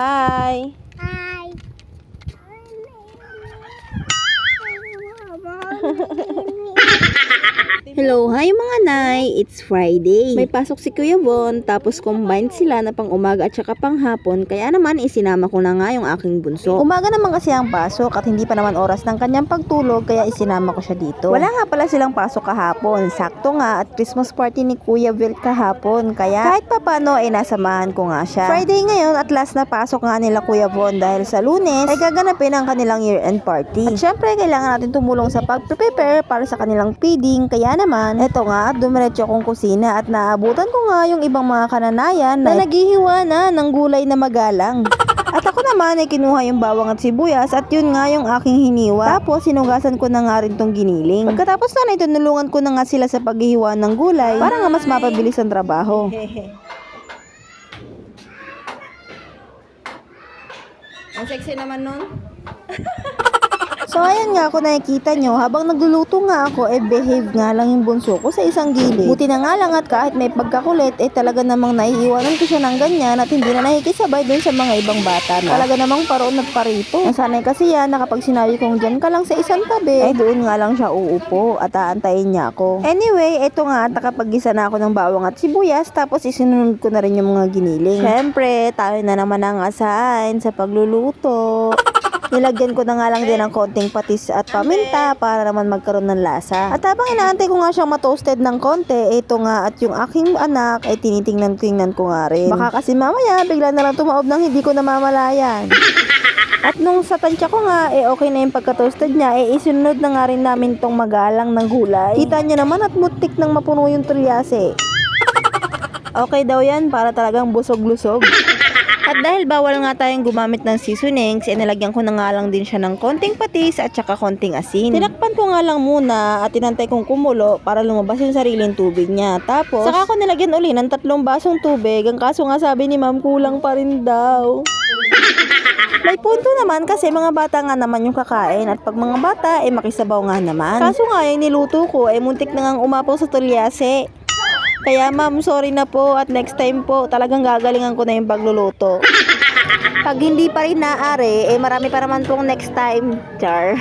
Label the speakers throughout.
Speaker 1: Hi!
Speaker 2: Hi.
Speaker 1: Hello, hi mga nay! It's Friday. May pasok si Kuya Von, tapos combined sila na pang umaga at saka pang hapon, kaya naman isinama ko na nga yung aking bunso. Umaga naman kasi ang pasok at hindi pa naman oras ng kanyang pagtulog, kaya isinama ko siya dito. Wala nga pala silang pasok kahapon, sakto nga at Christmas party ni Kuya Vil kahapon, kaya kahit papano ay nasamahan ko nga siya. Friday ngayon at last na pasok nga nila Kuya Von dahil sa Lunes ay gaganapin ang kanilang year-end party. At syempre kailangan natin tumulong sa pag-prepare para sa kanilang feeding, kaya naman, eto nga, dumiretso akong kusina at naabutan ko nga yung ibang mga kananayan na naghihiwa na ng gulay na magalang. At ako naman ay kinuha yung bawang at sibuyas at yun nga yung aking hiniwa. Tapos sinugasan ko na nga rin tong giniling. Pagkatapos na tinulungan ko na nga sila sa paghihiwa ng gulay para nga mas mapabilis ang trabaho. Ang sexy naman nun. So ayan nga, kung nakikita nyo, habang nagluluto nga ako, behave nga lang yung bunso ko sa isang gilid. Buti na nga lang at kahit may pagkakulit, talaga namang naiiwanan ko siya ng ganyan at hindi na nakikisabay dun sa mga ibang bata na talaga namang paroon at parito. Nasanay kasi yan na kapag sinabi kong dyan ka lang sa isang tabi, doon nga lang siya uupo at aantayin niya ako. Anyway, eto nga, nakapag-gisa na ako ng bawang at sibuyas, tapos isinunod ko na rin yung mga giniling. Siyempre, tayo na naman ang asahan sa pagluluto. Nilagyan ko na nga lang din ng konting patis at paminta para naman magkaroon ng lasa. At habang inaantay ko nga siyang matoasted ng konti, ito nga at yung aking anak ay tinitingnan ko nga rin. Baka kasi mamaya bigla na lang tumaob ng hindi ko namamalayan. At nung sa tansya ko nga, okay na yung pagka-toasted niya, isunod na nga rin namin tong magalang ng gulay. Kita niyo naman at mutik nang mapuno yung trilyase. Okay daw yan para talagang busog-lusog. At dahil bawal nga tayong gumamit ng seasonings, nilagyan ko na nga lang din siya ng konting patis at saka konting asin. Tinakpan ko nga lang muna at tinantay kong kumulo para lumabas yung sariling tubig niya. Tapos, saka ko nilagyan uli ng 3 basong tubig. Ang kaso nga sabi ni ma'am, kulang pa rin daw. May punto naman kasi mga bata nga naman yung kakain at pag mga bata makisabaw nga naman. Kaso nga yung niluto ko muntik na nga umapaw sa tulyase. Kaya ma'am, sorry na po at next time po talagang gagalingan ko na yung pagluluto. Pag hindi pa rin naaari, marami pa naman pong next time, char.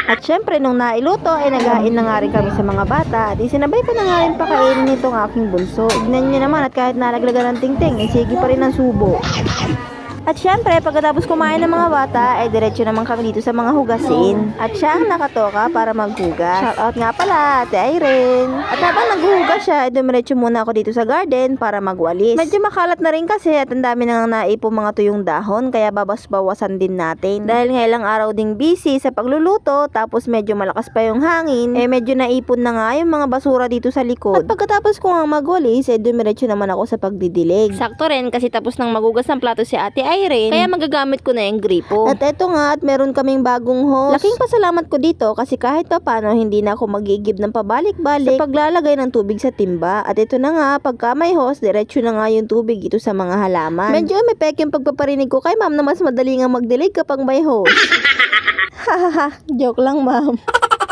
Speaker 1: At syempre nung nailuto, naghain na nga rin kami sa mga bata at isinabay ko na nga rin pakainin itong aking bunso. Ignan nyo naman at kahit nalaglagan ng tingting, sige pa rin ang subo. At syempre, pagkatapos kumain ng mga bata, diretso naman kami dito sa mga hugasin. At siya ang nakatoka para maghugas. Shoutout nga pala, Ate Irene. At habang naghuhugas siya, dumiretso muna ako dito sa garden para magwalis. Medyo makalat na rin kasi at ang dami nang naipo mga tuyong dahon, kaya babas-bawasan din natin. Dahil nga ilang araw ding busy sa pagluluto, tapos medyo malakas pa yung hangin, medyo naipon na nga yung mga basura dito sa likod. At pagkatapos ko nga magwalis, dumiretso naman ako sa pagdidilig. Sakto rin kasi tapos nang maghugas ng plato si Ate Irene, kaya magagamit ko na yung gripo. At eto nga, at meron kaming bagong hose. Laking pasalamat ko dito kasi kahit pa paano hindi na ako magigib ng pabalik-balik sa paglalagay ng tubig sa timba. At ito na nga, pagka may hose, diretso na nga yung tubig ito sa mga halaman. Medyo may pek yung pagpaparinig ko kay ma'am na mas madali nga magdilig kapag may hose. Hahaha, joke lang ma'am.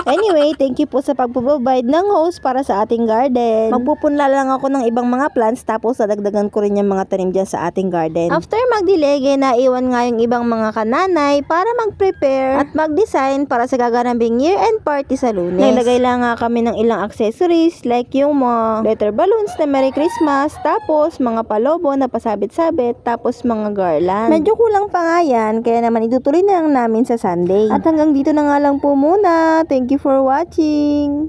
Speaker 1: Anyway, thank you po sa pagpo-provide ng hose para sa ating garden. Magpupunla lang ako ng ibang mga plants tapos dadagdagan ko rin yung mga tanim dyan sa ating garden. After magdilig, naiwan nga yung ibang mga kananay para mag-prepare at mag-design para sa gaganaping year-end party sa Lunes. Naglagay lang nga kami ng ilang accessories like yung mga letter balloons na Merry Christmas, tapos mga palobo na pasabit-sabit, tapos mga garland. Medyo kulang pa nga yan, kaya naman itutuloy na lang namin sa Sunday. At hanggang dito na nga lang po muna. Thank you for watching.